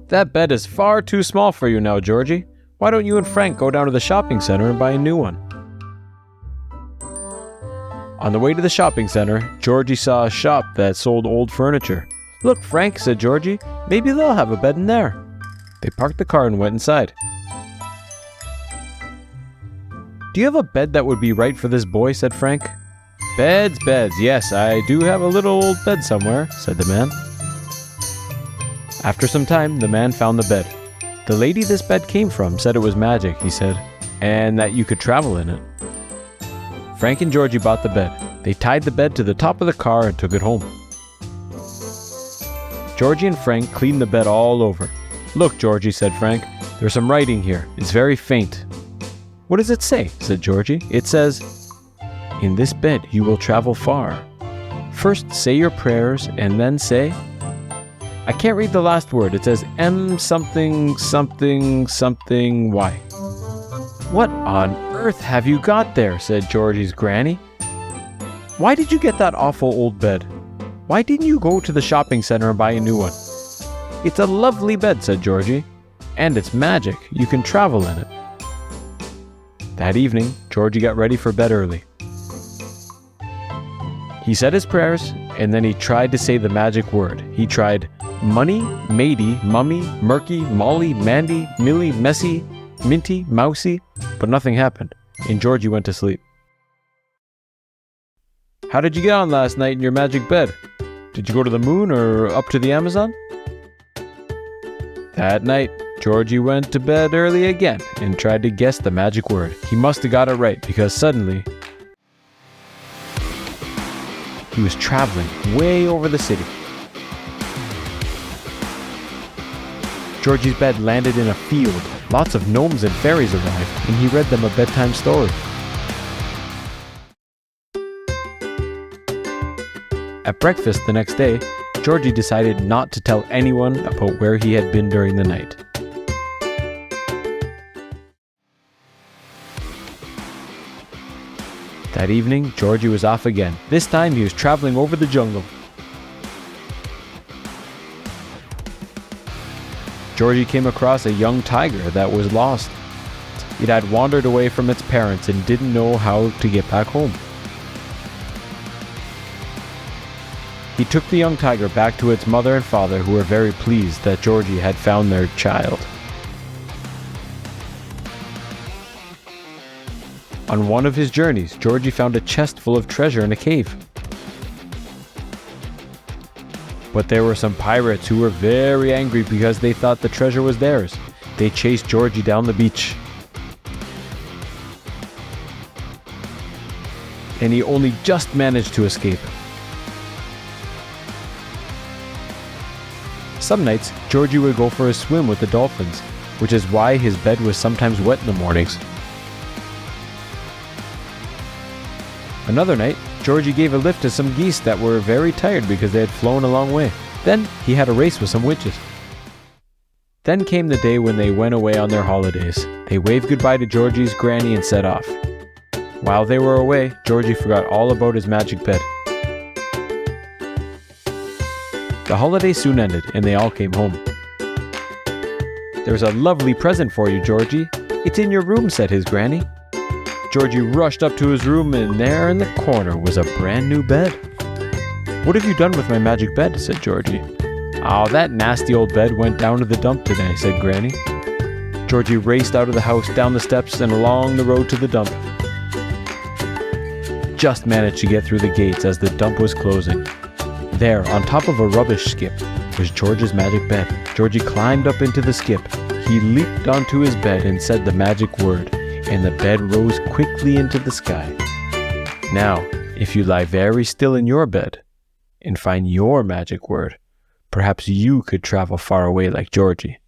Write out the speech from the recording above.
That bed is far too small for you now, Georgie. Why don't you and Frank go down to the shopping center and buy a new one? On the way to the shopping center, Georgie saw a shop that sold old furniture. Look, Frank, said Georgie, maybe they'll have a bed in there. They parked the car and went inside. Do you have a bed that would be right for this boy? Said Frank. Beds, yes, I do have a little old bed somewhere, said the man. After some time, the man found the bed. The lady this bed came from said it was magic, he said, and that you could travel in it. Frank and Georgie bought the bed. They tied the bed to the top of the car and took it home. Georgie and Frank cleaned the bed all over. Look, Georgie, said Frank, there's some writing here. It's very faint. What does it say? Said Georgie. It says, in this bed you will travel far. First say your prayers and then say... I can't read the last word. It says M something something something Y. What on earth have you got there? Said Georgie's granny. Why did you get that awful old bed? Why didn't you go to the shopping center and buy a new one? It's a lovely bed, said Georgie. And it's magic. You can travel in it. That evening, Georgie got ready for bed early. He said his prayers, and then he tried to say the magic word. He tried money, matey, mummy, murky, molly, mandy, millie, messy, minty, mousy, but nothing happened, and Georgie went to sleep. How did you get on last night in your magic bed? Did you go to the moon or up to the Amazon? That night, Georgie went to bed early again and tried to guess the magic word. He must have got it right because suddenly he was traveling way over the city. Georgie's bed landed in a field. Lots of gnomes and fairies arrived, and he read them a bedtime story. At breakfast the next day, Georgie decided not to tell anyone about where he had been during the night. That evening, Georgie was off again. This time he was traveling over the jungle. Georgie came across a young tiger that was lost. It had wandered away from its parents and didn't know how to get back home. He took the young tiger back to its mother and father, who were very pleased that Georgie had found their child. On one of his journeys, Georgie found a chest full of treasure in a cave. But there were some pirates who were very angry because they thought the treasure was theirs. They chased Georgie down the beach. And he only just managed to escape. Some nights, Georgie would go for a swim with the dolphins, which is why his bed was sometimes wet in the mornings. Another night, Georgie gave a lift to some geese that were very tired because they had flown a long way. Then he had a race with some witches. Then came the day when they went away on their holidays. They waved goodbye to Georgie's granny and set off. While they were away, Georgie forgot all about his magic bed. The holiday soon ended and they all came home. There's a lovely present for you, Georgie. It's in your room, said his granny. Georgie rushed up to his room, and there in the corner was a brand new bed. What have you done with my magic bed? Said Georgie. Oh, that nasty old bed went down to the dump today, said Granny. Georgie raced out of the house, down the steps, and along the road to the dump. Just managed to get through the gates as the dump was closing. There, on top of a rubbish skip, was George's magic bed. Georgie climbed up into the skip. He leaped onto his bed and said the magic word, and the bed rose quickly into the sky. Now, if you lie very still in your bed and find your magic word, perhaps you could travel far away like Georgie.